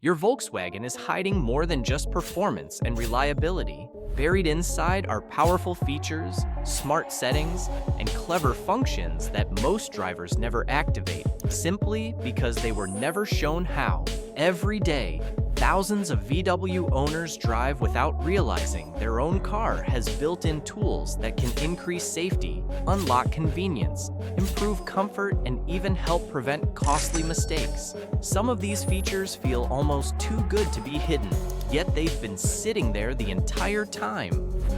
Your Volkswagen is hiding more than just performance and reliability. Buried inside are powerful features, smart settings, and clever functions that most drivers never activate, simply because they were never shown how. Every day, thousands of VW owners drive without realizing their own car has built-in tools that can increase safety, unlock convenience, improve comfort, and even help prevent costly mistakes. Some of these features feel almost too good to be hidden, yet they've been sitting there the entire time,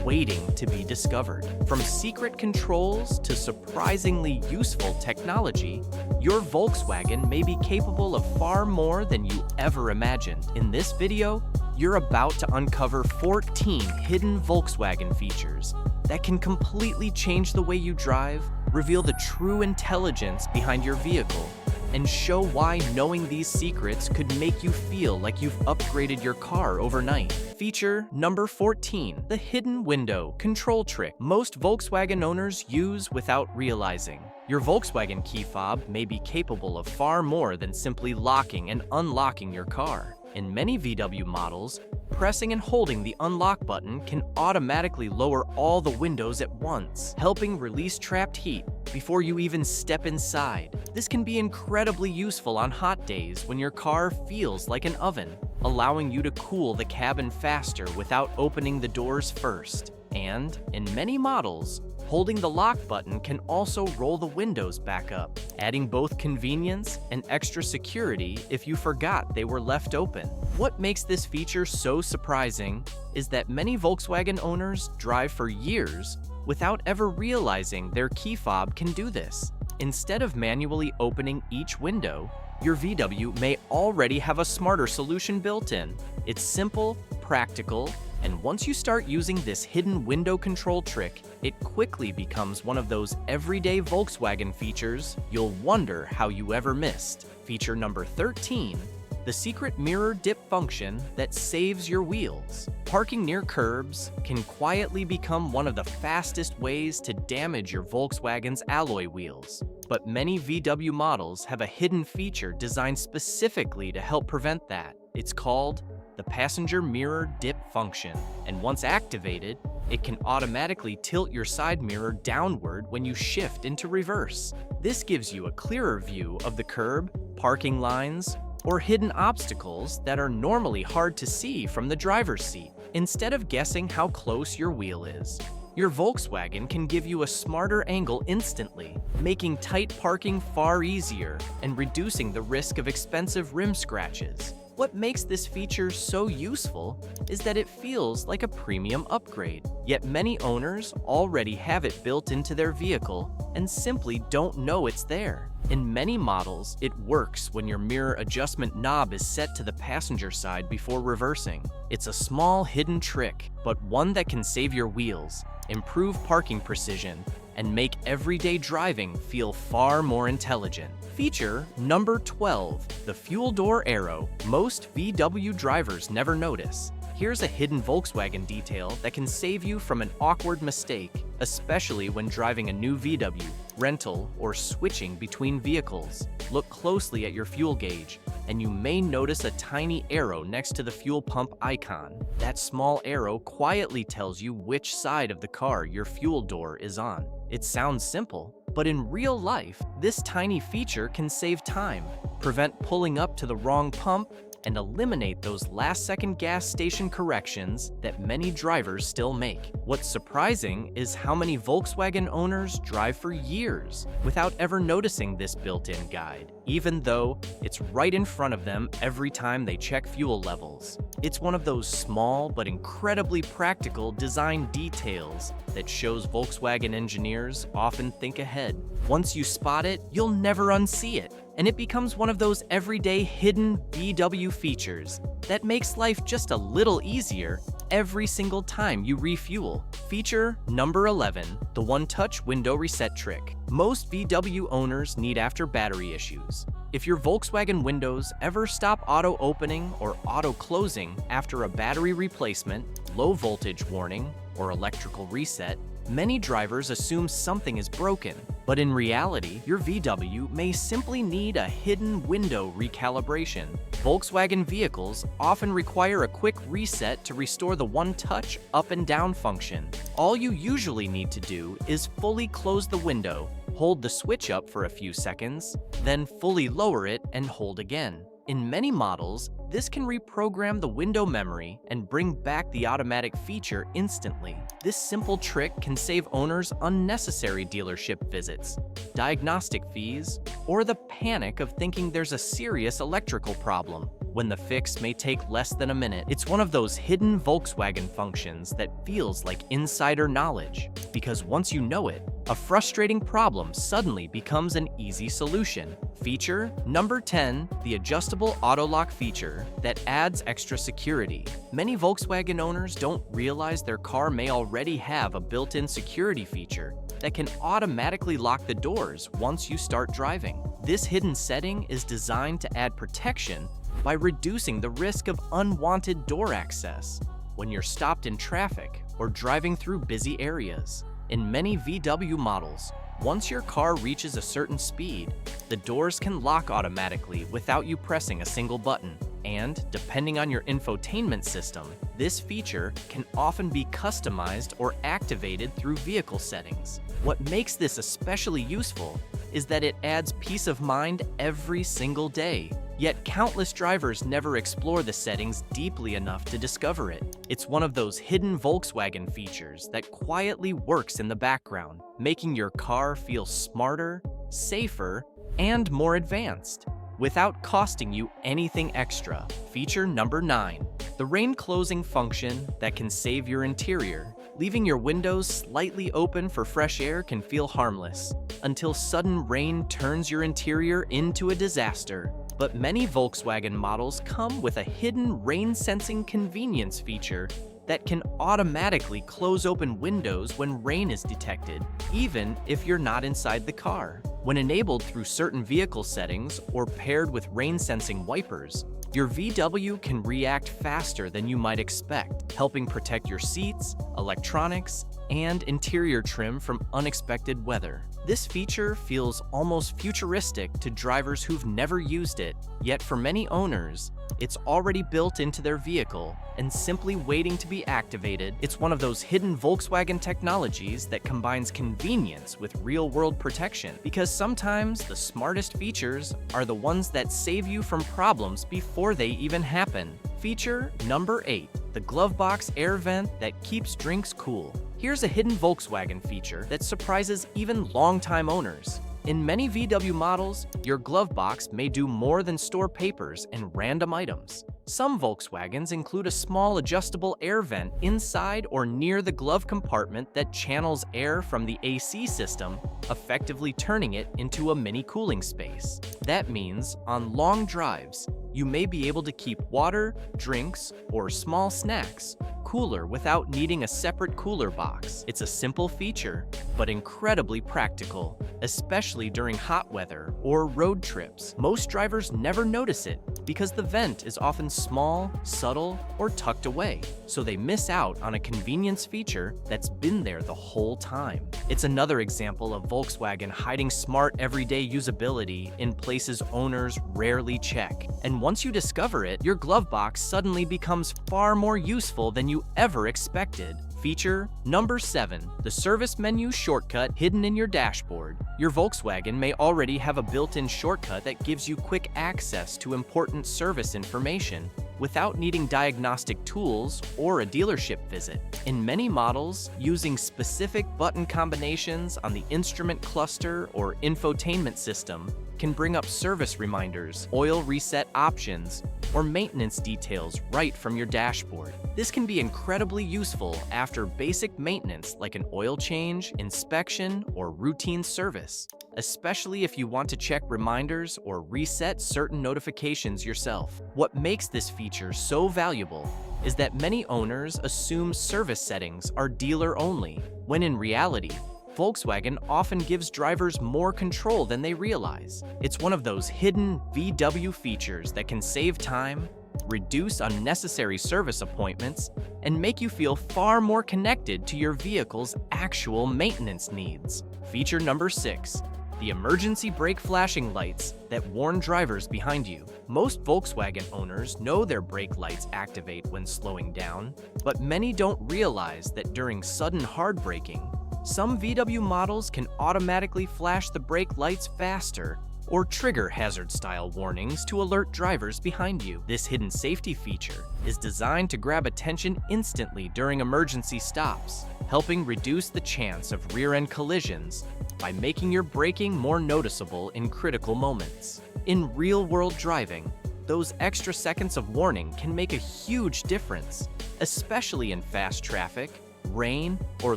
waiting to be discovered. From secret controls to surprisingly useful technology, your Volkswagen may be capable of far more than you ever imagined. In this video, you're about to uncover 14 hidden Volkswagen features that can completely change the way you drive, reveal the true intelligence behind your vehicle, and show why knowing these secrets could make you feel like you've upgraded your car overnight. Feature number 14, the hidden window control trick most Volkswagen owners use without realizing. Your Volkswagen key fob may be capable of far more than simply locking and unlocking your car. In many VW models, pressing and holding the unlock button can automatically lower all the windows at once, helping release trapped heat before you even step inside. This can be incredibly useful on hot days when your car feels like an oven, allowing you to cool the cabin faster without opening the doors first. And in many models, holding the lock button can also roll the windows back up, adding both convenience and extra security if you forgot they were left open. What makes this feature so surprising is that many Volkswagen owners drive for years without ever realizing their key fob can do this. Instead of manually opening each window, your VW may already have a smarter solution built in. It's simple, practical, and once you start using this hidden window control trick, it quickly becomes one of those everyday Volkswagen features you'll wonder how you ever missed. Feature number 13, the secret mirror dip function that saves your wheels. Parking near curbs can quietly become one of the fastest ways to damage your Volkswagen's alloy wheels. But many VW models have a hidden feature designed specifically to help prevent that. It's called the passenger mirror dip function, and once activated, it can automatically tilt your side mirror downward when you shift into reverse. This gives you a clearer view of the curb, parking lines, or hidden obstacles that are normally hard to see from the driver's seat. Instead of guessing how close your wheel is, your Volkswagen can give you a smarter angle instantly, making tight parking far easier and reducing the risk of expensive rim scratches. What makes this feature so useful is that it feels like a premium upgrade, yet many owners already have it built into their vehicle and simply don't know it's there. In many models, it works when your mirror adjustment knob is set to the passenger side before reversing. It's a small hidden trick, but one that can save your wheels, improve parking precision, and make everyday driving feel far more intelligent. Feature number 12, the fuel door arrow most VW drivers never notice. Here's a hidden Volkswagen detail that can save you from an awkward mistake, especially when driving a new VW, rental, or switching between vehicles. Look closely at your fuel gauge, and you may notice a tiny arrow next to the fuel pump icon. That small arrow quietly tells you which side of the car your fuel door is on. It sounds simple, but in real life, this tiny feature can save time, prevent pulling up to the wrong pump, and eliminate those last-second gas station corrections that many drivers still make. What's surprising is how many Volkswagen owners drive for years without ever noticing this built-in guide, even though it's right in front of them every time they check fuel levels. It's one of those small but incredibly practical design details that shows Volkswagen engineers often think ahead. Once you spot it, you'll never unsee it, and it becomes one of those everyday hidden VW features that makes life just a little easier every single time you refuel. Feature number 11, the one-touch window reset trick most VW owners need after battery issues. If your Volkswagen windows ever stop auto-opening or auto-closing after a battery replacement, low voltage warning, or electrical reset, many drivers assume something is broken. But in reality, your VW may simply need a hidden window recalibration. Volkswagen vehicles often require a quick reset to restore the one-touch up and down function. All you usually need to do is fully close the window, hold the switch up for a few seconds, then fully lower it and hold again. In many models, this can reprogram the window memory and bring back the automatic feature instantly. This simple trick can save owners unnecessary dealership visits, diagnostic fees, or the panic of thinking there's a serious electrical problem, when the fix may take less than a minute. It's one of those hidden Volkswagen functions that feels like insider knowledge, because once you know it, a frustrating problem suddenly becomes an easy solution. Feature number 10, the adjustable autolock feature that adds extra security. Many Volkswagen owners don't realize their car may already have a built-in security feature that can automatically lock the doors once you start driving. This hidden setting is designed to add protection by reducing the risk of unwanted door access when you're stopped in traffic or driving through busy areas. In many VW models, once your car reaches a certain speed, the doors can lock automatically without you pressing a single button. And, depending on your infotainment system, this feature can often be customized or activated through vehicle settings. What makes this especially useful is that it adds peace of mind every single day. Yet countless drivers never explore the settings deeply enough to discover it. It's one of those hidden Volkswagen features that quietly works in the background, making your car feel smarter, safer, and more advanced, without costing you anything extra. Feature number 9, the rain closing function that can save your interior. Leaving your windows slightly open for fresh air can feel harmless, until sudden rain turns your interior into a disaster. But many Volkswagen models come with a hidden rain-sensing convenience feature that can automatically close open windows when rain is detected, even if you're not inside the car. When enabled through certain vehicle settings or paired with rain-sensing wipers, your VW can react faster than you might expect, helping protect your seats, electronics, and interior trim from unexpected weather. This feature feels almost futuristic to drivers who've never used it, yet for many owners, it's already built into their vehicle and simply waiting to be activated. It's one of those hidden Volkswagen technologies that combines convenience with real-world protection, because sometimes the smartest features are the ones that save you from problems before they even happen. Feature number 8, the glove box air vent that keeps drinks cool. Here's a hidden Volkswagen feature that surprises even longtime owners. In many VW models, your glove box may do more than store papers and random items. Some Volkswagens include a small adjustable air vent inside or near the glove compartment that channels air from the AC system, effectively turning it into a mini cooling space. That means, on long drives, you may be able to keep water, drinks, or small snacks cooler without needing a separate cooler box. It's a simple feature, but incredibly practical, especially during hot weather or road trips. Most drivers never notice it because the vent is often small, subtle, or tucked away, so they miss out on a convenience feature that's been there the whole time. It's another example of Volkswagen hiding smart everyday usability in places owners rarely check. And once you discover it, your glove box suddenly becomes far more useful than you ever expected. Feature number 7, the service menu shortcut hidden in your dashboard. Your Volkswagen may already have a built-in shortcut that gives you quick access to important service information without needing diagnostic tools or a dealership visit. In many models, using specific button combinations on the instrument cluster or infotainment system can bring up service reminders, oil reset options, or maintenance details right from your dashboard. This can be incredibly useful after basic maintenance like an oil change, inspection, or routine service, especially if you want to check reminders or reset certain notifications yourself. What makes this feature so valuable is that many owners assume service settings are dealer only, when in reality, Volkswagen often gives drivers more control than they realize. It's one of those hidden VW features that can save time, reduce unnecessary service appointments, and make you feel far more connected to your vehicle's actual maintenance needs. Feature number 6. The emergency brake flashing lights that warn drivers behind you. Most Volkswagen owners know their brake lights activate when slowing down, but many don't realize that during sudden hard braking, some VW models can automatically flash the brake lights faster or trigger hazard-style warnings to alert drivers behind you. This hidden safety feature is designed to grab attention instantly during emergency stops, helping reduce the chance of rear-end collisions by making your braking more noticeable in critical moments. In real-world driving, those extra seconds of warning can make a huge difference, especially in fast traffic, rain, or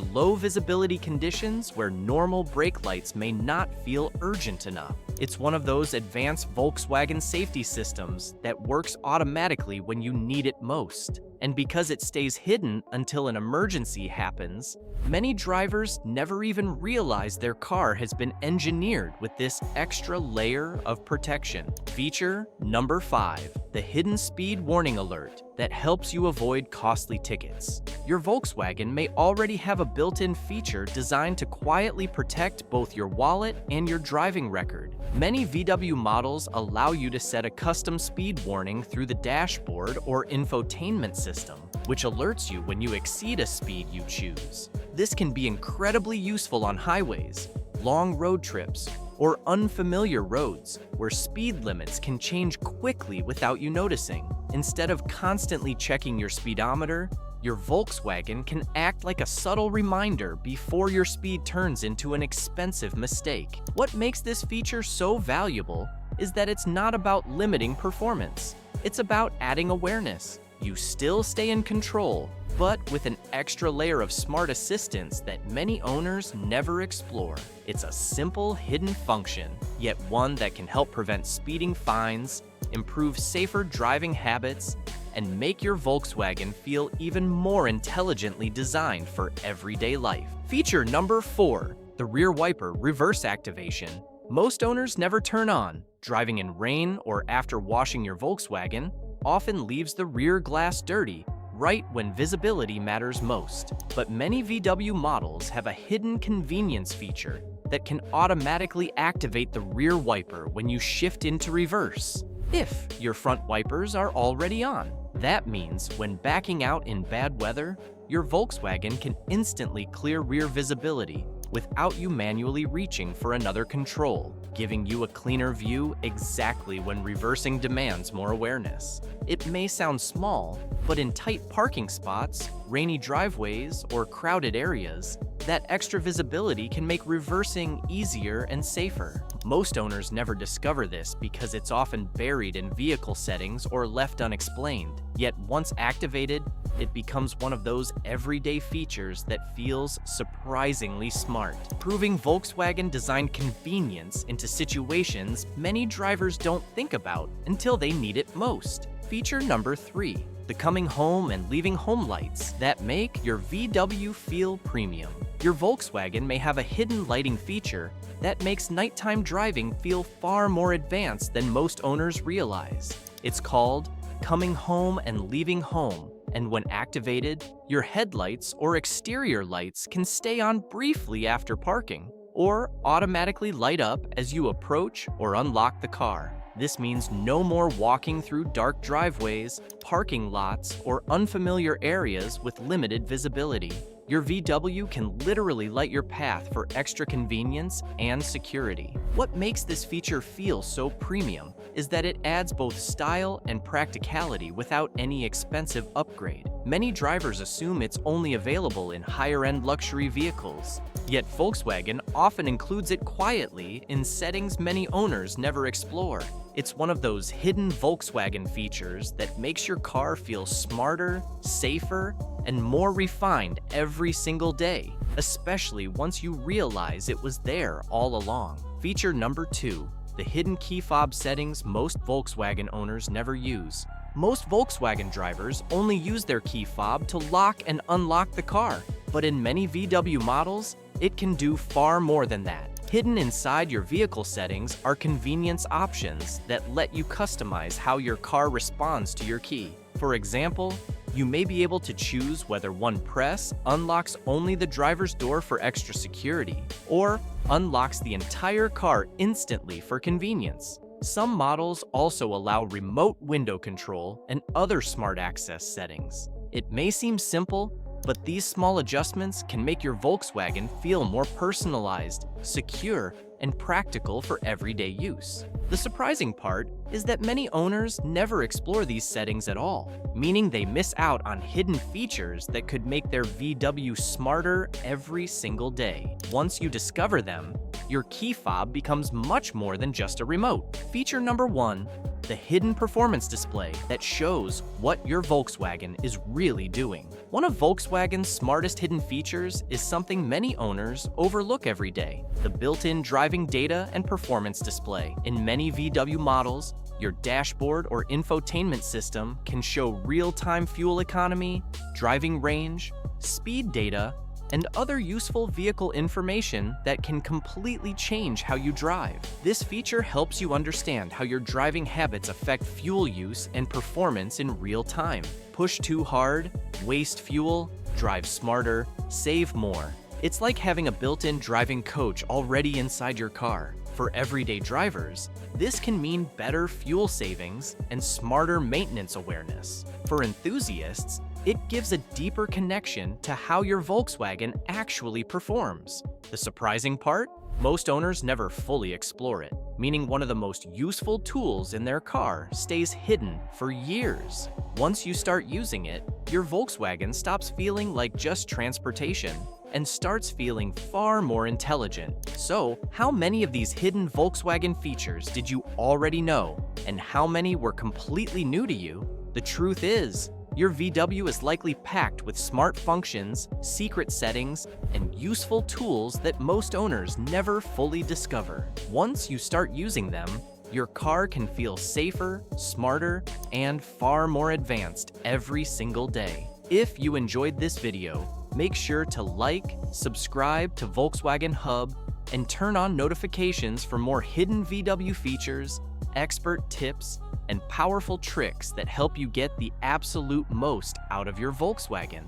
low visibility conditions where normal brake lights may not feel urgent enough. It's one of those advanced Volkswagen safety systems that works automatically when you need it most. And because it stays hidden until an emergency happens, many drivers never even realize their car has been engineered with this extra layer of protection. Feature number 5, the hidden speed warning alert that helps you avoid costly tickets. Your Volkswagen may already have a built-in feature designed to quietly protect both your wallet and your driving record. Many VW models allow you to set a custom speed warning through the dashboard or infotainment system, which alerts you when you exceed a speed you choose. This can be incredibly useful on highways, long road trips, or unfamiliar roads where speed limits can change quickly without you noticing. Instead of constantly checking your speedometer, your Volkswagen can act like a subtle reminder before your speed turns into an expensive mistake. What makes this feature so valuable is that it's not about limiting performance. It's about adding awareness. You still stay in control, but with an extra layer of smart assistance that many owners never explore. It's a simple, hidden function, yet one that can help prevent speeding fines, improve safer driving habits, and make your Volkswagen feel even more intelligently designed for everyday life. Feature number 4, the rear wiper reverse activation. Most owners never turn on. Driving in rain or after washing your Volkswagen often leaves the rear glass dirty right when visibility matters most. But many VW models have a hidden convenience feature that can automatically activate the rear wiper when you shift into reverse, if your front wipers are already on. That means when backing out in bad weather, your Volkswagen can instantly clear rear visibility without you manually reaching for another control, giving you a cleaner view exactly when reversing demands more awareness. It may sound small, but in tight parking spots, rainy driveways, or crowded areas, that extra visibility can make reversing easier and safer. Most owners never discover this because it's often buried in vehicle settings or left unexplained. Yet once activated, it becomes one of those everyday features that feels surprisingly smart, proving Volkswagen designed convenience into situations many drivers don't think about until they need it most. Feature number 3, the coming home and leaving home lights that make your VW feel premium. Your Volkswagen may have a hidden lighting feature that makes nighttime driving feel far more advanced than most owners realize. It's called coming home and leaving home, and when activated, your headlights or exterior lights can stay on briefly after parking, or automatically light up as you approach or unlock the car. This means no more walking through dark driveways, parking lots, or unfamiliar areas with limited visibility. Your VW can literally light your path for extra convenience and security. What makes this feature feel so premium is that it adds both style and practicality without any expensive upgrade. Many drivers assume it's only available in higher-end luxury vehicles, yet Volkswagen often includes it quietly in settings many owners never explore. It's one of those hidden Volkswagen features that makes your car feel smarter, safer, and more refined every single day, especially once you realize it was there all along. Feature number 2, the hidden key fob settings most Volkswagen owners never use. Most Volkswagen drivers only use their key fob to lock and unlock the car, but in many VW models, it can do far more than that. Hidden inside your vehicle settings are convenience options that let you customize how your car responds to your key. For example, You may be able to choose whether one press unlocks only the driver's door for extra security, or unlocks the entire car instantly for convenience. Some models also allow remote window control and other smart access settings. It may seem simple, but these small adjustments can make your Volkswagen feel more personalized, secure, and practical for everyday use. The surprising part is that many owners never explore these settings at all, meaning they miss out on hidden features that could make their VW smarter every single day. Once you discover them, your key fob becomes much more than just a remote. Feature number 1, the hidden performance display that shows what your Volkswagen is really doing. One of Volkswagen's smartest hidden features is something many owners overlook every day: the built-in driving data and performance display. In many VW models, your dashboard or infotainment system can show real-time fuel economy, driving range, speed data, and other useful vehicle information that can completely change how you drive. This feature helps you understand how your driving habits affect fuel use and performance in real time. Push too hard, waste fuel, drive smarter, save more. It's like having a built-in driving coach already inside your car. For everyday drivers, this can mean better fuel savings and smarter maintenance awareness. For enthusiasts, it gives a deeper connection to how your Volkswagen actually performs. The surprising part? Most owners never fully explore it, meaning one of the most useful tools in their car stays hidden for years. Once you start using it, your Volkswagen stops feeling like just transportation and starts feeling far more intelligent. So, how many of these hidden Volkswagen features did you already know, and how many were completely new to you? The truth is, your VW is likely packed with smart functions, secret settings, and useful tools that most owners never fully discover. Once you start using them, your car can feel safer, smarter, and far more advanced every single day. If you enjoyed this video, make sure to like, subscribe to Volkswagen Hub, and turn on notifications for more hidden VW features, expert tips, and powerful tricks that help you get the absolute most out of your Volkswagen.